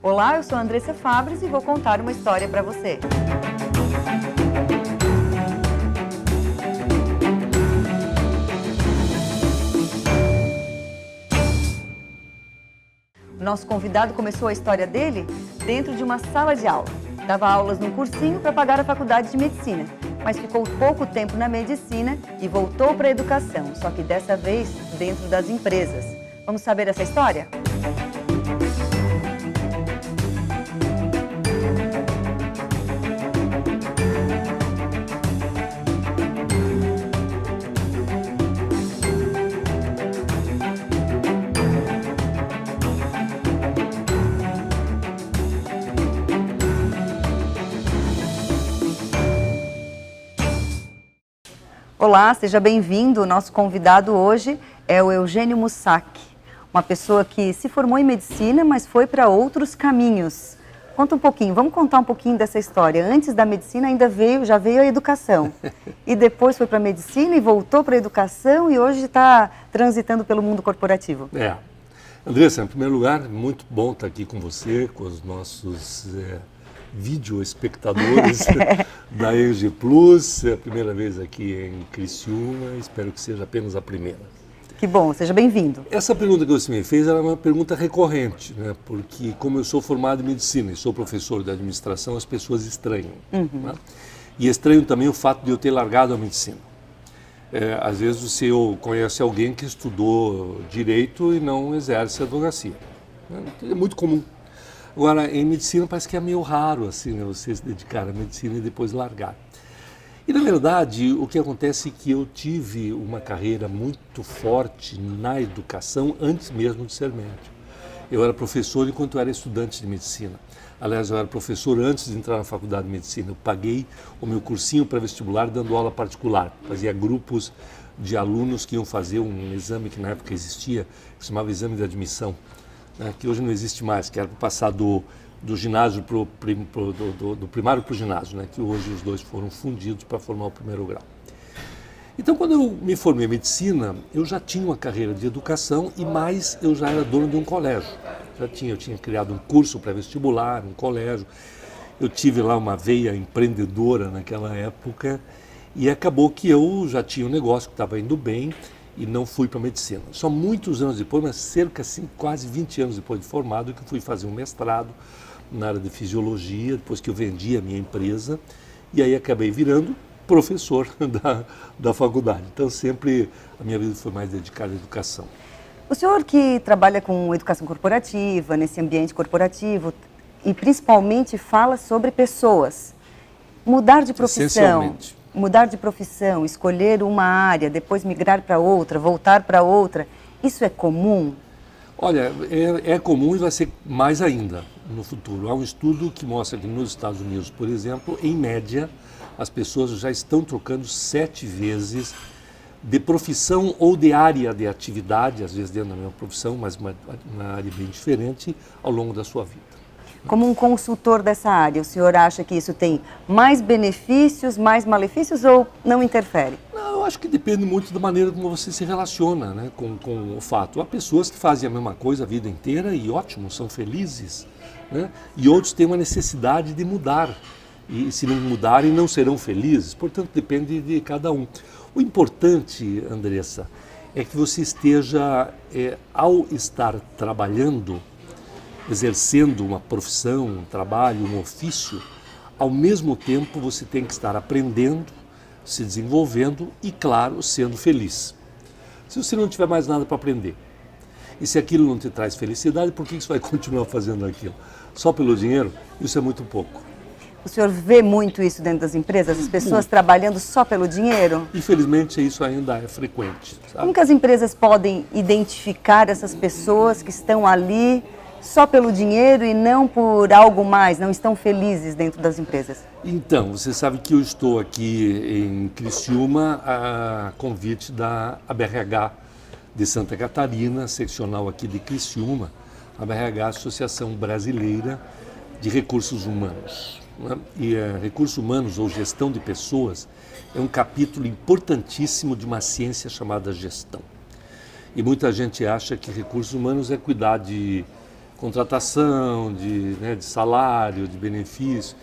Olá, eu sou a Andressa Fabres e vou contar uma história para você. O nosso convidado começou a história dele dentro de uma sala de aula. Dava aulas num cursinho para pagar a faculdade de medicina, mas ficou pouco tempo na medicina e voltou para a educação, só que dessa vez dentro das empresas. Vamos saber essa história? Olá, seja bem-vindo. O nosso convidado hoje é o Eugênio Mussac, uma pessoa que se formou em medicina, mas foi para outros caminhos. Conta um pouquinho, vamos contar um pouquinho dessa história. Antes da medicina já veio a educação. E depois foi para a medicina e voltou para a educação e hoje está transitando pelo mundo corporativo. Andressa, em primeiro lugar, muito bom estar aqui com você, com os nossos videoespectadores da ENGE Plus. É a primeira vez aqui em Criciúma, espero que seja apenas a primeira. Que bom, seja bem-vindo. Essa pergunta que você me fez era uma pergunta recorrente, né? Porque como eu sou formado em medicina e sou professor de administração, as pessoas estranham. Né? E estranham também o fato de eu ter largado a medicina. Às vezes você conhece alguém que estudou direito e não exerce advocacia. Né? É muito comum. Agora, em medicina parece que é meio raro assim, né, você se dedicar à medicina e depois largar. E, na verdade, o que acontece é que eu tive uma carreira muito forte na educação antes mesmo de ser médico. Eu era professor enquanto eu era estudante de medicina. Aliás, eu era professor antes de entrar na faculdade de medicina. Eu paguei o meu cursinho pré-vestibular dando aula particular. Fazia grupos de alunos que iam fazer um exame que na época existia, que se chamava exame de admissão. Que hoje não existe mais, que era para passar do ginásio do primário para o ginásio, né? Que hoje os dois foram fundidos para formar o primeiro grau. Então, quando eu me formei em medicina, eu já tinha uma carreira de educação e mais eu já era dono de um colégio. Eu tinha criado um curso pré-vestibular, um colégio. Eu tive lá uma veia empreendedora naquela época e acabou que eu já tinha um negócio que estava indo bem e não fui para a medicina. Só muitos anos depois, mas cerca assim, quase 20 anos depois de formado, que fui fazer um mestrado na área de fisiologia, depois que eu vendi a minha empresa, e aí acabei virando professor da faculdade. Então sempre a minha vida foi mais dedicada à educação. O senhor que trabalha com educação corporativa, nesse ambiente corporativo, e principalmente fala sobre pessoas, mudar de profissão, escolher uma área, depois migrar para outra, voltar para outra, isso é comum? Olha, é comum e vai ser mais ainda no futuro. Há um estudo que mostra que nos Estados Unidos, por exemplo, em média, as pessoas já estão trocando 7 vezes de profissão ou de área de atividade, às vezes dentro da mesma profissão, mas uma área bem diferente, ao longo da sua vida. Como um consultor dessa área, o senhor acha que isso tem mais benefícios, mais malefícios ou não interfere? Não, eu acho que depende muito da maneira como você se relaciona, né, com o fato. Há pessoas que fazem a mesma coisa a vida inteira e ótimo, são felizes, né? E outros têm uma necessidade de mudar. E se não mudarem, não serão felizes. Portanto, depende de cada um. O importante, Andressa, é que você esteja, ao estar trabalhando, exercendo uma profissão, um trabalho, um ofício, ao mesmo tempo você tem que estar aprendendo, se desenvolvendo e, claro, sendo feliz. Se você não tiver mais nada para aprender, e se aquilo não te traz felicidade, por que você vai continuar fazendo aquilo? Só pelo dinheiro? Isso é muito pouco. O senhor vê muito isso dentro das empresas, as pessoas trabalhando só pelo dinheiro? Infelizmente, isso ainda é frequente. Sabe? Como que as empresas podem identificar essas pessoas que estão ali só pelo dinheiro e não por algo mais, não estão felizes dentro das empresas? Então, você sabe que eu estou aqui em Criciúma a convite da ABRH de Santa Catarina, seccional aqui de Criciúma, a ABRH, Associação Brasileira de Recursos Humanos. E recursos humanos ou gestão de pessoas é um capítulo importantíssimo de uma ciência chamada gestão. E muita gente acha que recursos humanos é cuidar de contratação, de salário, de benefício.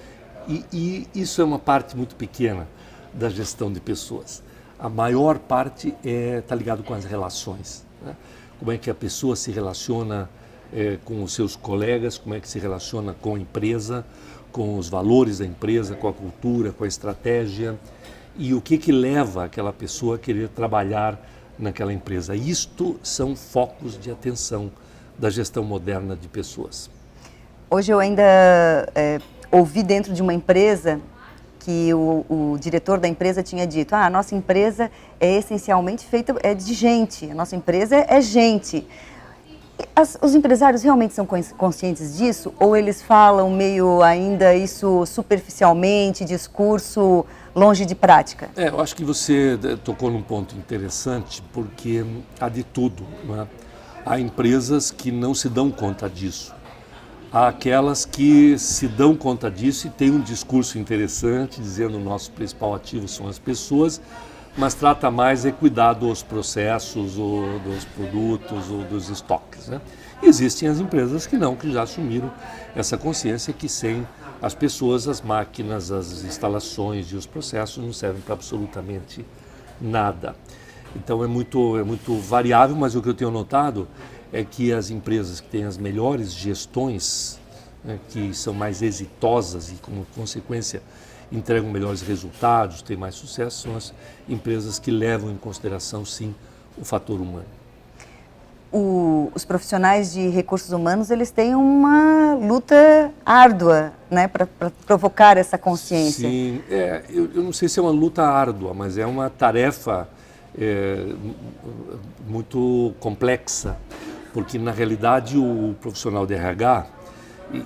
E isso é uma parte muito pequena da gestão de pessoas. A maior parte está ligado com as relações, né? Como é que a pessoa se relaciona com os seus colegas, como é que se relaciona com a empresa, com os valores da empresa, com a cultura, com a estratégia, e o que leva aquela pessoa a querer trabalhar naquela empresa. Isto são focos de atenção da gestão moderna de pessoas. Hoje eu ainda ouvi dentro de uma empresa que o diretor da empresa tinha dito: a nossa empresa é essencialmente feita de gente, a nossa empresa é gente. Os empresários realmente são conscientes disso, ou eles falam meio ainda isso superficialmente, discurso longe de prática? Eu acho que você tocou num ponto interessante, porque há de tudo, né? Há empresas que não se dão conta disso. Há aquelas que se dão conta disso e têm um discurso interessante, dizendo que o nosso principal ativo são as pessoas, mas trata mais de cuidar dos processos, ou dos produtos, ou dos estoques, né? E existem as empresas que já assumiram essa consciência que sem as pessoas, as máquinas, as instalações e os processos não servem para absolutamente nada. Então é muito variável, mas o que eu tenho notado é que as empresas que têm as melhores gestões, né, que são mais exitosas e, como consequência, entregam melhores resultados, têm mais sucesso, são as empresas que levam em consideração, sim, o fator humano. Os profissionais de recursos humanos, eles têm uma luta árdua, né, para provocar essa consciência. Sim, eu não sei se é uma luta árdua, mas é uma tarefa muito complexa, porque na realidade o profissional de RH,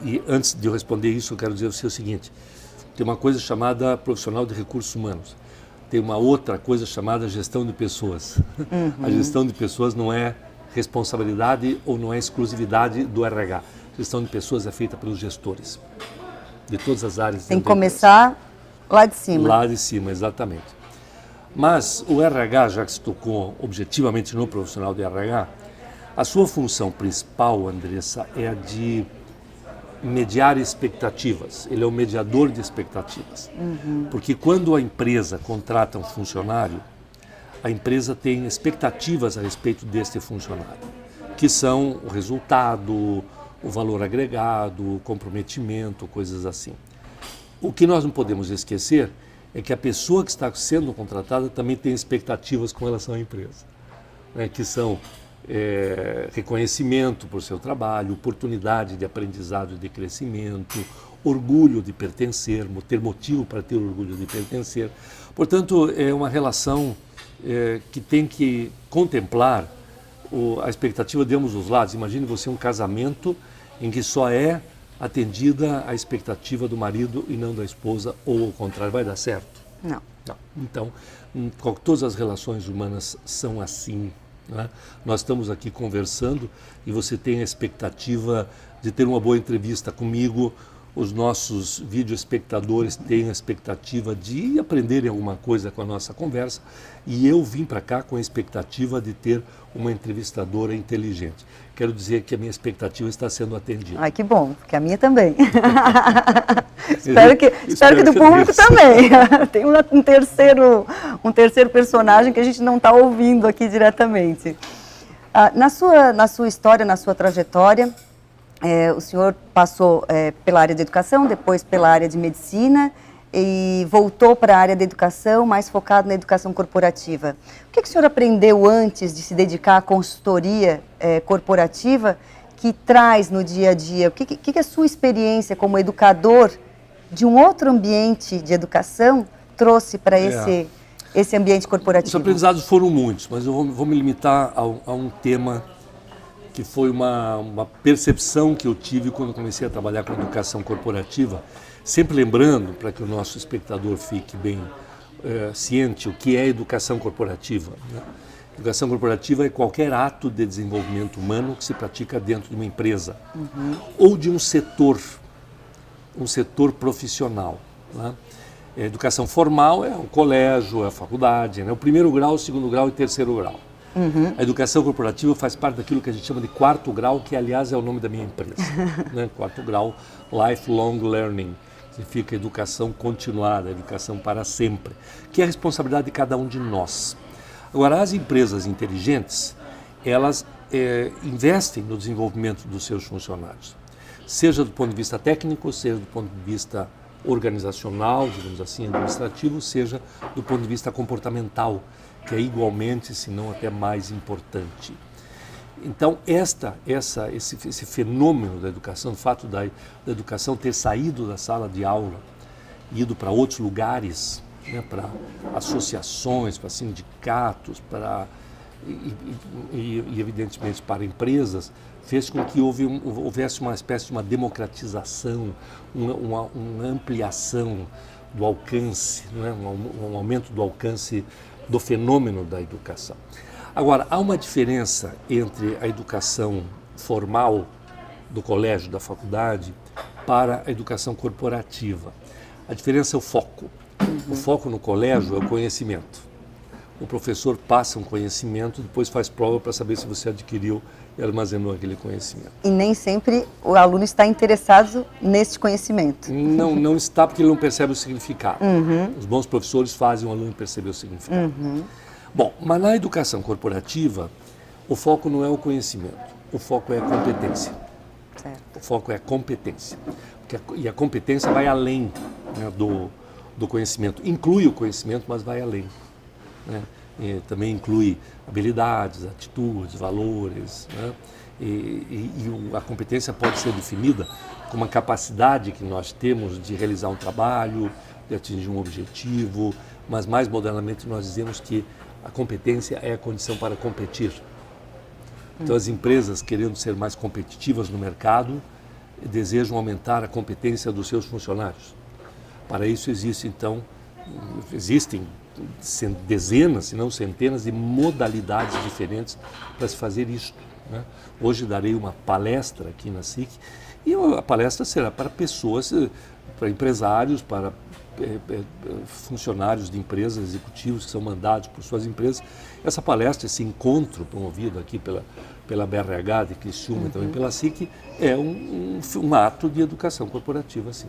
e antes de eu responder isso eu quero dizer o seguinte: tem uma coisa chamada profissional de recursos humanos, tem uma outra coisa chamada gestão de pessoas. A gestão de pessoas não é responsabilidade ou não é exclusividade do RH. A gestão de pessoas é feita pelos gestores de todas as áreas. Tem que começar lá de cima. Lá de cima, exatamente. Mas o RH, já que se tocou objetivamente no profissional de RH, a sua função principal, Andressa, é a de mediar expectativas. Ele é o mediador de expectativas. Porque quando a empresa contrata um funcionário, a empresa tem expectativas a respeito deste funcionário, que são o resultado, o valor agregado, o comprometimento, coisas assim. O que nós não podemos esquecer é que a pessoa que está sendo contratada também tem expectativas com relação à empresa, né, que são reconhecimento por seu trabalho, oportunidade de aprendizado e de crescimento, orgulho de pertencer, ter motivo para ter orgulho de pertencer. Portanto, é uma relação que tem que contemplar a expectativa de ambos os lados. Imagine você um casamento em que só é atendida a expectativa do marido e não da esposa, ou ao contrário, vai dar certo? Não. Então, todas as relações humanas são assim, né? Nós estamos aqui conversando e você tem a expectativa de ter uma boa entrevista comigo, os nossos videoespectadores têm a expectativa de aprenderem alguma coisa com a nossa conversa, e eu vim para cá com a expectativa de ter uma entrevistadora inteligente. Quero dizer que a minha expectativa está sendo atendida. Ai, que bom, porque a minha também. espero que do público também. Tem um terceiro personagem que a gente não está ouvindo aqui diretamente. Na sua história, na sua trajetória, o senhor passou pela área de educação, depois pela área de medicina e voltou para a área da educação, mais focado na educação corporativa. O que o senhor aprendeu antes de se dedicar à consultoria corporativa que traz no dia a dia? O que a sua experiência como educador de um outro ambiente de educação trouxe para esse ambiente corporativo? Os aprendizados foram muitos, mas eu vou me limitar a um tema que foi uma percepção que eu tive quando comecei a trabalhar com educação corporativa, sempre lembrando, para que o nosso espectador fique bem ciente, o que é educação corporativa, né? Educação corporativa é qualquer ato de desenvolvimento humano que se pratica dentro de uma empresa ou de um setor profissional, né? A educação formal é o colégio, é a faculdade, né? O primeiro grau, o segundo grau e o terceiro grau. A educação corporativa faz parte daquilo que a gente chama de quarto grau, que aliás é o nome da minha empresa. Né? Quarto grau, Lifelong Learning, significa educação continuada, educação para sempre, que é a responsabilidade de cada um de nós. Agora, as empresas inteligentes, elas investem no desenvolvimento dos seus funcionários, seja do ponto de vista técnico, seja do ponto de vista organizacional, digamos assim, administrativo, seja do ponto de vista comportamental, que é igualmente, se não até mais importante. Então, esse fenômeno da educação, o fato da educação ter saído da sala de aula, ido para outros lugares, né, para associações, para sindicatos, e evidentemente para empresas, fez com que houvesse uma espécie de uma democratização, uma ampliação do alcance, né? Um aumento do alcance do fenômeno da educação. Agora, há uma diferença entre a educação formal do colégio, da faculdade, para a educação corporativa. A diferença é o foco. O foco no colégio é o conhecimento. O professor passa um conhecimento, depois faz prova para saber se você adquiriu e armazenou aquele conhecimento. E nem sempre o aluno está interessado nesse conhecimento. Não está, porque ele não percebe o significado. Os bons professores fazem o aluno perceber o significado. Bom, mas na educação corporativa, o foco não é o conhecimento, o foco é a competência. Certo. O foco é a competência. E a competência vai além, né, do conhecimento. Inclui o conhecimento, mas vai além. Né? Também inclui habilidades, atitudes, valores, né? A competência pode ser definida como a capacidade que nós temos de realizar um trabalho, de atingir um objetivo, mas mais modernamente nós dizemos que a competência é a condição para competir. Então as empresas, querendo ser mais competitivas no mercado, desejam aumentar a competência dos seus funcionários. Para isso existem dezenas, se não centenas, de modalidades diferentes para se fazer isso. Né? Hoje darei uma palestra aqui na SIC e a palestra será para pessoas, para empresários, para funcionários de empresas, executivos que são mandados por suas empresas. Essa palestra, esse encontro promovido aqui pela BRH de Criciúma e também pela SIC, é um ato de educação corporativa, sim.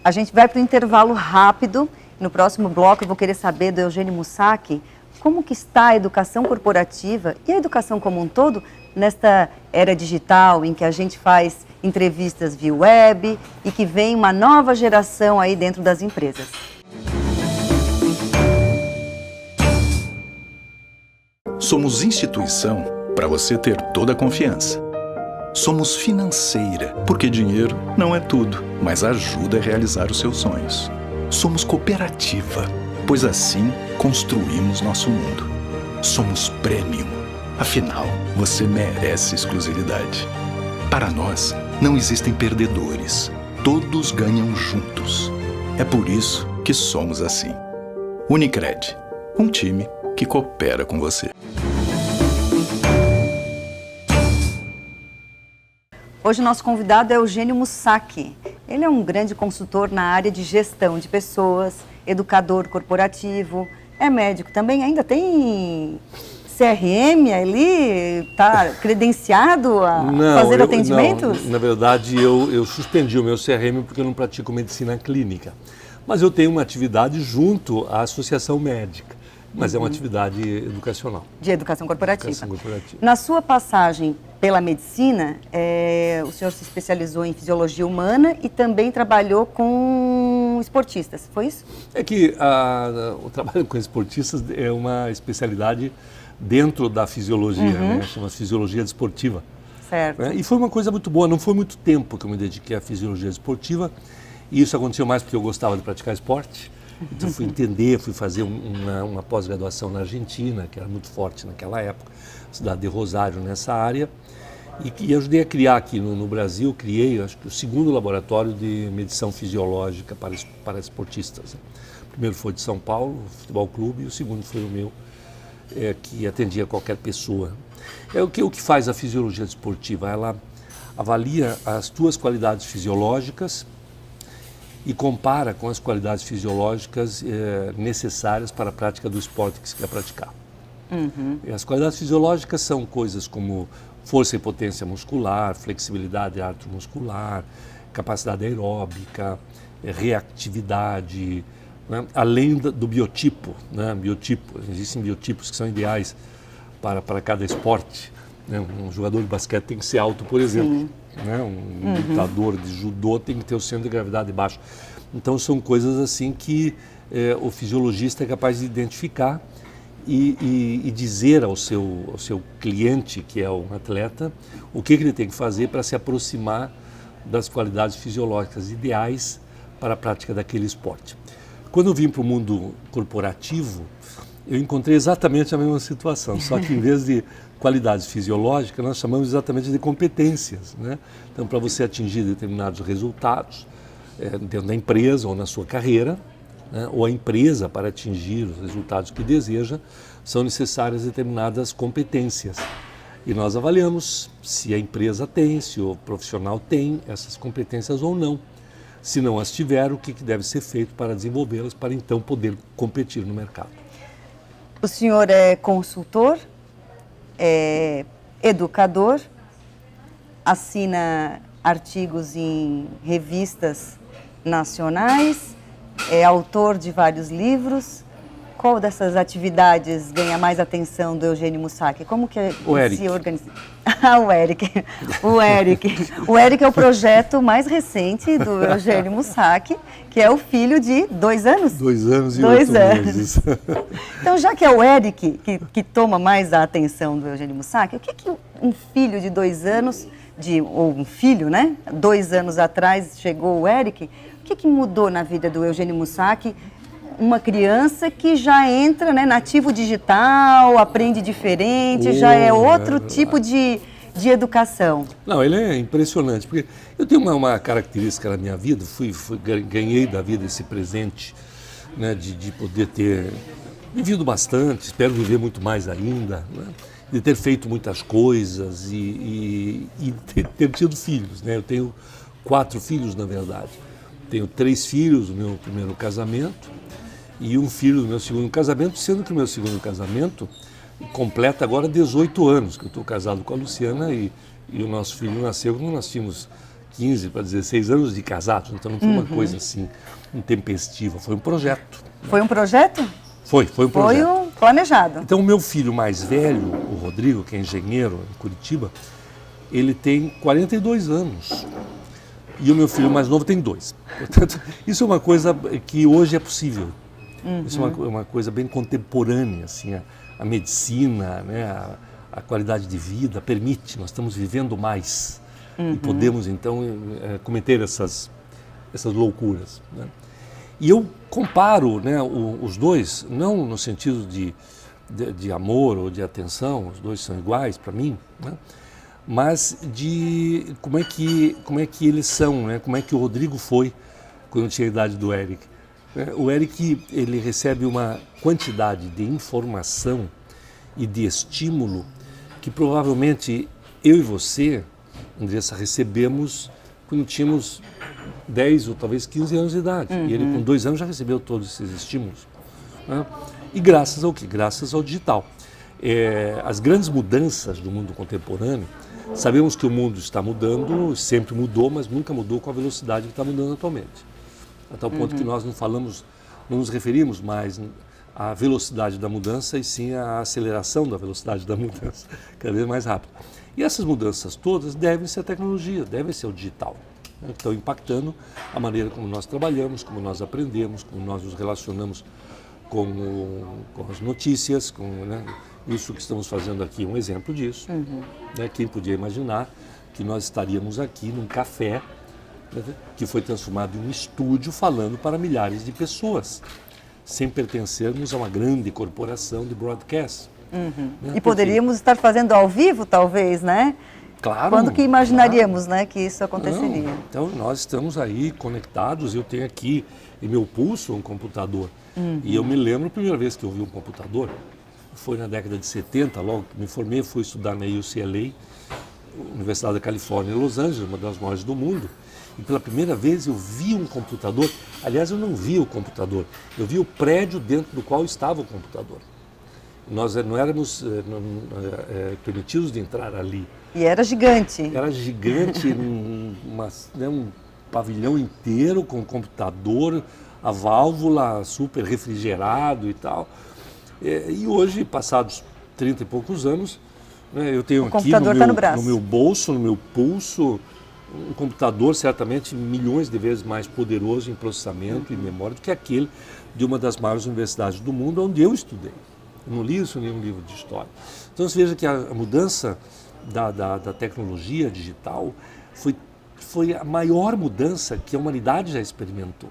A gente vai para o intervalo rápido. No próximo bloco eu vou querer saber do Eugênio Mussac como que está a educação corporativa e a educação como um todo nesta era digital em que a gente faz entrevistas via web e que vem uma nova geração aí dentro das empresas. Somos instituição para você ter toda a confiança. Somos financeira, porque dinheiro não é tudo, mas ajuda a realizar os seus sonhos. Somos cooperativa, pois assim construímos nosso mundo. Somos premium, afinal, você merece exclusividade. Para nós, não existem perdedores, todos ganham juntos. É por isso que somos assim. Unicred, um time que coopera com você. Hoje o nosso convidado é Eugênio Mussac. Ele é um grande consultor na área de gestão de pessoas, educador corporativo, é médico também, ainda tem CRM ali, está credenciado a fazer atendimentos? Não, na verdade eu suspendi o meu CRM porque eu não pratico medicina clínica, mas eu tenho uma atividade junto à Associação Médica. Mas é uma atividade educacional. De educação corporativa. Educação corporativa. Na sua passagem pela medicina, o senhor se especializou em fisiologia humana e também trabalhou com esportistas, foi isso? É que o trabalho com esportistas é uma especialidade dentro da fisiologia, né? Chama-se fisiologia desportiva. Certo. E foi uma coisa muito boa, não foi muito tempo que eu me dediquei à fisiologia desportiva, e isso aconteceu mais porque eu gostava de praticar esporte. Então fui fazer uma pós-graduação na Argentina, que era muito forte naquela época, cidade de Rosário nessa área, e ajudei a criar aqui no Brasil, acho que o segundo laboratório de medição fisiológica para esportistas. O primeiro foi de São Paulo, o Futebol Clube, e o segundo foi o meu, que atendia qualquer pessoa. O que faz a fisiologia desportiva? Ela avalia as tuas qualidades fisiológicas e compara com as qualidades fisiológicas necessárias para a prática do esporte que se quer praticar. E as qualidades fisiológicas são coisas como força e potência muscular, flexibilidade artromuscular, capacidade aeróbica, reatividade, né? Além do biotipo, né? Biotipo, existem biotipos que são ideais para cada esporte. Né? Um jogador de basquete tem que ser alto, por exemplo. Né? Um lutador de judô tem que ter o centro de gravidade baixo. Então são coisas assim que o fisiologista é capaz de identificar e dizer ao seu cliente, que é um atleta, o que ele tem que fazer para se aproximar das qualidades fisiológicas ideais para a prática daquele esporte. Quando eu vim para o mundo corporativo, eu encontrei exatamente a mesma situação, só que em vez de qualidades fisiológicas, nós chamamos exatamente de competências. Né? Então, para você atingir determinados resultados dentro da empresa ou na sua carreira, né, ou a empresa para atingir os resultados que deseja, são necessárias determinadas competências. E nós avaliamos se a empresa tem, se o profissional tem essas competências ou não. Se não as tiver, o que deve ser feito para desenvolvê-las, para então poder competir no mercado. O senhor é consultor, é educador, assina artigos em revistas nacionais, é autor de vários livros. Qual dessas atividades ganha mais atenção do Eugênio Mussac? Como que se organiza? O Eric. O Eric é o projeto mais recente do Eugênio Mussac, que é o filho de 2 anos? 2 anos e 8 meses. Então, já que é o Eric que toma mais a atenção do Eugênio Mussac, o que um filho de 2 anos, ou um filho, né? 2 anos atrás chegou o Eric, o que mudou na vida do Eugênio Mussac? Uma criança que já entra, né, nativo digital, aprende diferente, já é outro tipo de educação. Não, ele é impressionante, porque eu tenho uma característica na minha vida, ganhei da vida esse presente, né, de poder ter vivido bastante, espero viver muito mais ainda, né, de ter feito muitas coisas e ter tido filhos. Né, eu tenho 4 filhos, na verdade. Tenho 3 filhos do meu primeiro casamento, e um filho do meu segundo casamento, sendo que o meu segundo casamento completa agora 18 anos, que eu estou casado com a Luciana e o nosso filho nasceu quando nós tínhamos 15 para 16 anos de casados, então não foi uma coisa assim intempestiva, foi um projeto. Foi um projeto? Foi um projeto. Foi um planejado. Então o meu filho mais velho, o Rodrigo, que é engenheiro em Curitiba, ele tem 42 anos. E o meu filho mais novo tem 2. Portanto, isso é uma coisa que hoje é possível. Isso é uma coisa bem contemporânea, assim, a medicina, né, a qualidade de vida permite, nós estamos vivendo mais e podemos então cometer essas loucuras. Né? E eu comparo, né, os dois, não no sentido de amor ou de atenção, os dois são iguais para mim, né? Mas de como é que eles são, né? Como é que o Rodrigo foi quando tinha a idade do Eric. O Eric, ele recebe uma quantidade de informação e de estímulo que provavelmente eu e você, Andressa, recebemos quando tínhamos 10 ou talvez 15 anos de idade. E ele com 2 anos já recebeu todos esses estímulos. Né? E graças ao quê? Graças ao digital. As grandes mudanças do mundo contemporâneo, sabemos que o mundo está mudando, sempre mudou, mas nunca mudou com a velocidade que está mudando atualmente. A tal ponto que nós não nos referimos mais à velocidade da mudança, e sim à aceleração da velocidade da mudança, cada vez mais rápido. E essas mudanças todas devem ser a tecnologia, devem ser o digital, né, que estão impactando a maneira como nós trabalhamos, como nós aprendemos, como nós nos relacionamos com as notícias, né, isso que estamos fazendo aqui é um exemplo disso. Né, quem podia imaginar que nós estaríamos aqui num café, né, que foi transformado em um estúdio falando para milhares de pessoas, sem pertencermos a uma grande corporação de broadcast. Né, e poderíamos estar fazendo ao vivo, talvez, né? Claro. Quando que imaginaríamos, né, que isso aconteceria? Não, então nós estamos aí conectados, eu tenho aqui em meu pulso um computador. E eu me lembro a primeira vez que eu vi um computador, foi na década de 70, logo que me formei, fui estudar na UCLA, Universidade da Califórnia em Los Angeles, uma das maiores do mundo, e pela primeira vez eu vi um computador. Aliás, eu não vi o computador, eu vi o prédio dentro do qual estava o computador. Nós não éramos permitidos de entrar ali. E era gigante. Era gigante, um pavilhão inteiro com computador, a válvula super refrigerado e tal. E hoje, passados 30 e poucos anos, né, eu tenho aqui no meu bolso, no meu pulso, um computador certamente milhões de vezes mais poderoso em processamento e memória do que aquele de uma das maiores universidades do mundo onde eu estudei. Eu não li isso em nenhum livro de história. Então você veja que a mudança da tecnologia digital foi a maior mudança que a humanidade já experimentou.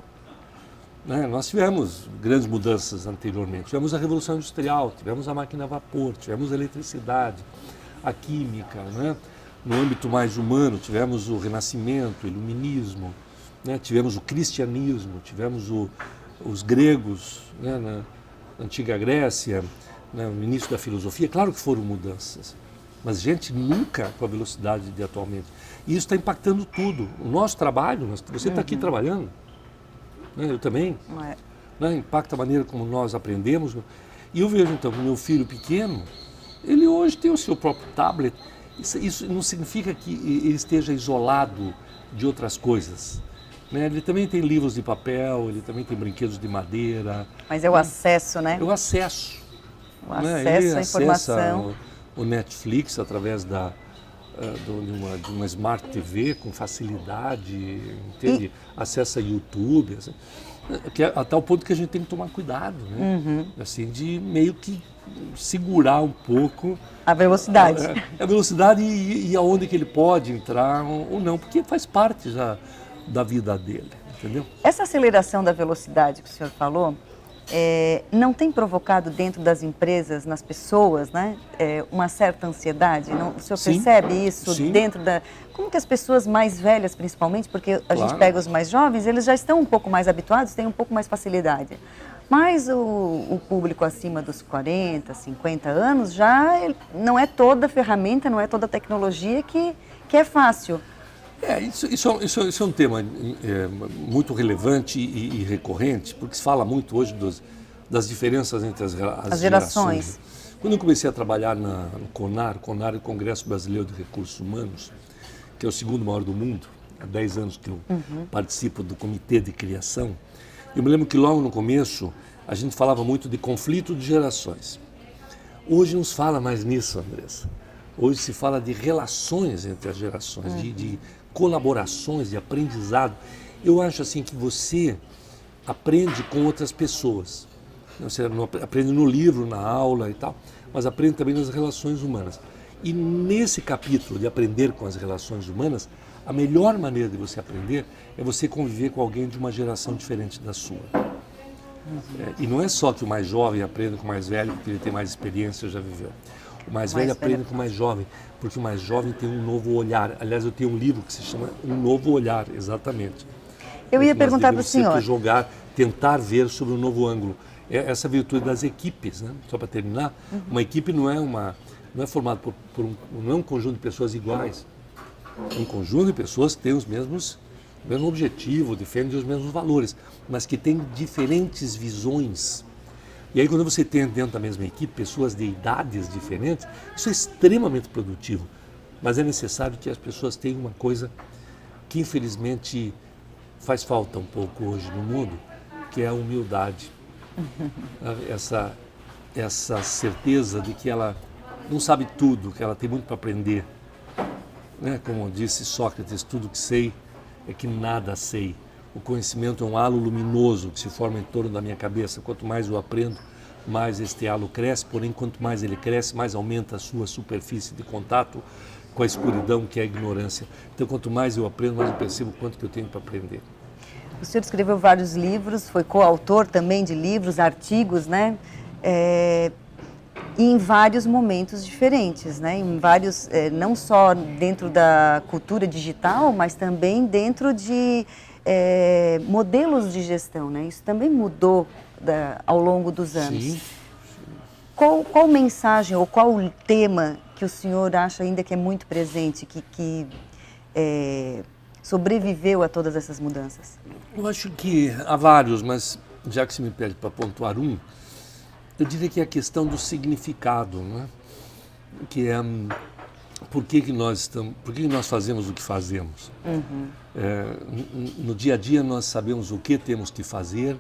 Né? Nós tivemos grandes mudanças anteriormente. Tivemos a Revolução Industrial, tivemos a máquina a vapor, tivemos a eletricidade, a química. Né? No âmbito mais humano, tivemos o Renascimento, o Iluminismo, né? Tivemos o Cristianismo, tivemos os gregos, né? Na antiga Grécia, né? No início da filosofia. Claro que foram mudanças, mas, gente, nunca com a velocidade de atualmente. E isso está impactando tudo. O nosso trabalho, você está aqui trabalhando, né? Eu também. Né? Impacta a maneira como nós aprendemos. E eu vejo, então, que o meu filho pequeno, ele hoje tem o seu próprio tablet. Isso não significa que ele esteja isolado de outras coisas. Né? Ele também tem livros de papel, ele também tem brinquedos de madeira. Mas é o acesso, né? É o acesso. O acesso à informação. O Netflix através de uma Smart TV com facilidade, entende? Acessa YouTube, assim, a tal ponto que a gente tem que tomar cuidado, né? Assim, de meio que segurar um pouco a velocidade. A velocidade e aonde que ele pode entrar ou não, porque faz parte já da vida dele, entendeu? Essa aceleração da velocidade que o senhor falou, não tem provocado dentro das empresas, nas pessoas, né, uma certa ansiedade? O senhor percebe isso dentro da... Como que as pessoas mais velhas, principalmente, porque a gente pega os mais jovens, eles já estão um pouco mais habituados, têm um pouco mais facilidade. Mas o público acima dos 40, 50 anos, já não é toda ferramenta, não é toda tecnologia que é fácil. Isso é um tema muito relevante e recorrente, porque se fala muito hoje das diferenças entre as gerações. Quando eu comecei a trabalhar no CONAR é o Congresso Brasileiro de Recursos Humanos, que é o segundo maior do mundo, há 10 anos que eu participo do Comitê de Criação, eu me lembro que logo no começo a gente falava muito de conflito de gerações. Hoje não se fala mais nisso, Andressa. Hoje se fala de relações entre as gerações, de colaborações, de aprendizado. Eu acho assim que você aprende com outras pessoas. Você não aprende no livro, na aula e tal, mas aprende também nas relações humanas. E nesse capítulo de aprender com as relações humanas, a melhor maneira de você aprender é você conviver com alguém de uma geração diferente da sua. E não é só que o mais jovem aprende com o mais velho, porque ele tem mais experiência, já viveu. O mais velho aprende com o mais jovem, porque o mais jovem tem um novo olhar. Aliás, eu tenho um livro que se chama Um Novo Olhar, exatamente. Eu ia perguntar para o senhor. Tentar ver sobre um novo ângulo. É essa virtude das equipes, né? Só para terminar, uma equipe não é formada não é um conjunto de pessoas iguais. É um conjunto de pessoas que têm o mesmo objetivo, defendem os mesmos valores, mas que têm diferentes visões. E aí, quando você tem dentro da mesma equipe pessoas de idades diferentes, isso é extremamente produtivo. Mas é necessário que as pessoas tenham uma coisa que, infelizmente, faz falta um pouco hoje no mundo, que é a humildade. Essa certeza de que ela não sabe tudo, que ela tem muito para aprender. Né? Como disse Sócrates, tudo que sei é que nada sei. O conhecimento é um halo luminoso que se forma em torno da minha cabeça. Quanto mais eu aprendo, mais este halo cresce. Porém, quanto mais ele cresce, mais aumenta a sua superfície de contato com a escuridão, que é a ignorância. Então, quanto mais eu aprendo, mais eu percebo quanto que eu tenho para aprender. O senhor escreveu vários livros, foi coautor também de livros, artigos, né? Em vários momentos diferentes, né? Em vários, não só dentro da cultura digital, mas também dentro de modelos de gestão, né? Isso também mudou ao longo dos anos. Sim. Qual mensagem ou qual tema que o senhor acha ainda que é muito presente, que sobreviveu a todas essas mudanças? Eu acho que há vários, mas já que você me pede para pontuar um, Eu diria que é a questão do significado, né? Que é por que nós fazemos o que fazemos. No dia a dia nós sabemos o que temos que fazer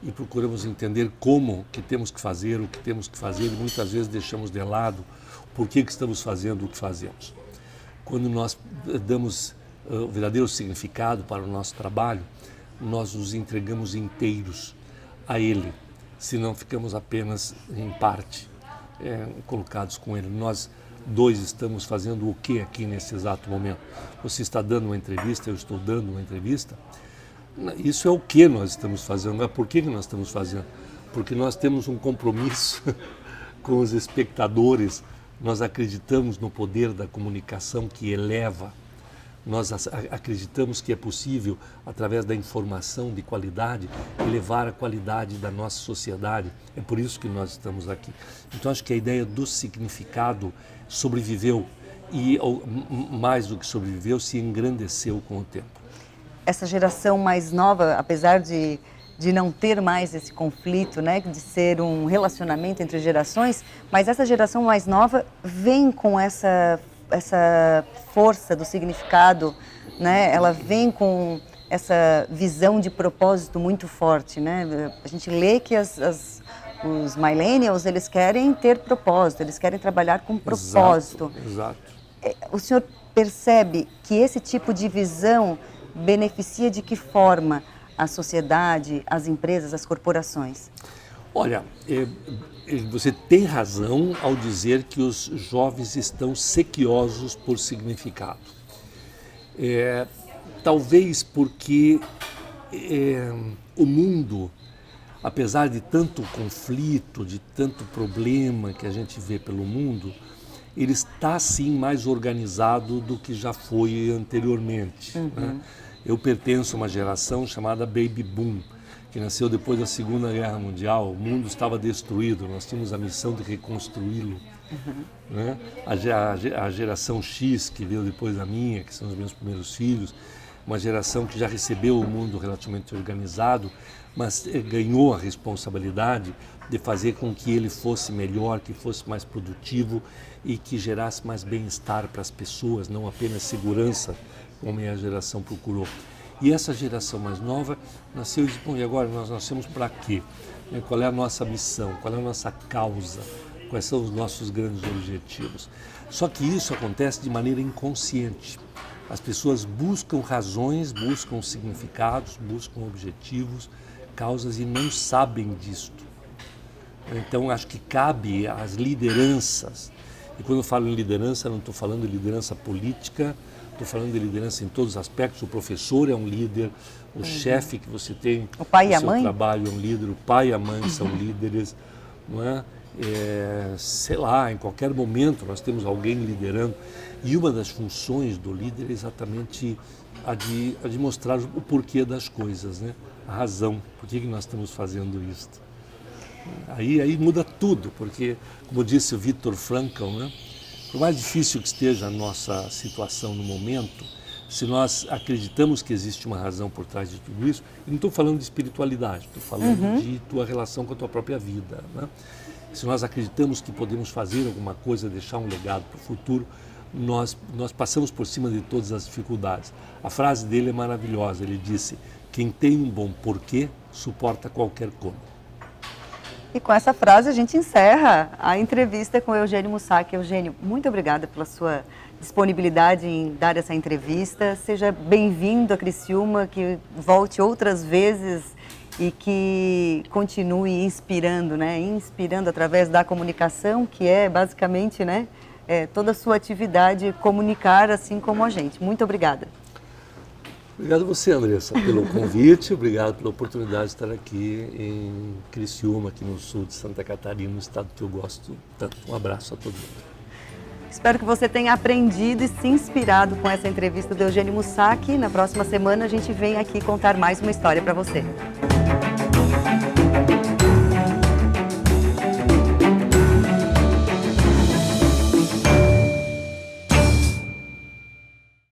e procuramos entender como que temos que fazer, o que temos que fazer, e muitas vezes deixamos de lado por que estamos fazendo o que fazemos. Quando nós damos o verdadeiro significado para o nosso trabalho, nós nos entregamos inteiros a ele, senão ficamos apenas em parte colocados com ele. Nós dois estamos fazendo o que aqui nesse exato momento? Você está dando uma entrevista, eu estou dando uma entrevista. Isso é o que nós estamos fazendo, não é por que nós estamos fazendo. Porque nós temos um compromisso com os espectadores, nós acreditamos no poder da comunicação que eleva. Nós acreditamos que é possível, através da informação de qualidade, elevar a qualidade da nossa sociedade. É por isso que nós estamos aqui. Então, acho que a ideia do significado sobreviveu e, mais do que sobreviveu, se engrandeceu com o tempo. Essa geração mais nova, apesar de não ter mais esse conflito, né, de ser um relacionamento entre gerações, mas essa geração mais nova vem com essa força do significado, né? Ela vem com essa visão de propósito muito forte, né? A gente lê que os millennials, eles querem ter propósito, eles querem trabalhar com propósito. Exato. O senhor percebe que esse tipo de visão beneficia de que forma a sociedade, as empresas, as corporações? Olha, você tem razão ao dizer que os jovens estão sequiosos por significado. Talvez porque o mundo, apesar de tanto conflito, de tanto problema que a gente vê pelo mundo, ele está sim mais organizado do que já foi anteriormente. Né? Eu pertenço a uma geração chamada Baby Boom, que nasceu depois da Segunda Guerra Mundial. O mundo estava destruído, nós tínhamos a missão de reconstruí-lo. Né? A geração X, que veio depois da minha, que são os meus primeiros filhos, uma geração que já recebeu o mundo relativamente organizado, mas ganhou a responsabilidade de fazer com que ele fosse melhor, que fosse mais produtivo e que gerasse mais bem-estar para as pessoas, não apenas segurança, como a geração procurou. E essa geração mais nova nasceu e disse, bom, e agora nós nascemos para quê? Qual é a nossa missão? Qual é a nossa causa? Quais são os nossos grandes objetivos? Só que isso acontece de maneira inconsciente. As pessoas buscam razões, buscam significados, buscam objetivos, causas e não sabem disto. Então, acho que cabe às lideranças, e quando eu falo em liderança, não estou falando de liderança política, estou falando de liderança em todos os aspectos. O professor é um líder, o chefe que você tem o pai e a seu mãe? Trabalho é um líder, o pai e a mãe são líderes, não é? Sei lá, em qualquer momento nós temos alguém liderando. E uma das funções do líder é exatamente a de mostrar o porquê das coisas, né? A razão, por que nós estamos fazendo isso. Aí muda tudo, porque, como disse o Viktor Frankl, né? Por mais difícil que esteja a nossa situação no momento, se nós acreditamos que existe uma razão por trás de tudo isso, eu não estou falando de espiritualidade, estou falando de tua relação com a tua própria vida, né? Se nós acreditamos que podemos fazer alguma coisa, deixar um legado para o futuro, nós passamos por cima de todas as dificuldades. A frase dele é maravilhosa, ele disse, quem tem um bom porquê, suporta qualquer como. E com essa frase a gente encerra a entrevista com o Eugênio Mussac. Eugênio, muito obrigada pela sua disponibilidade em dar essa entrevista. Seja bem-vindo a Criciúma, que volte outras vezes e que continue inspirando, né? Inspirando através da comunicação, que é basicamente, né, toda a sua atividade comunicar assim como a gente. Muito obrigada. Obrigado a você, Andressa, pelo convite, obrigado pela oportunidade de estar aqui em Criciúma, aqui no sul de Santa Catarina, no estado que eu gosto tanto. Um abraço a todo mundo. Espero que você tenha aprendido e se inspirado com essa entrevista do Eugênio Mussac. Na próxima semana a gente vem aqui contar mais uma história para você.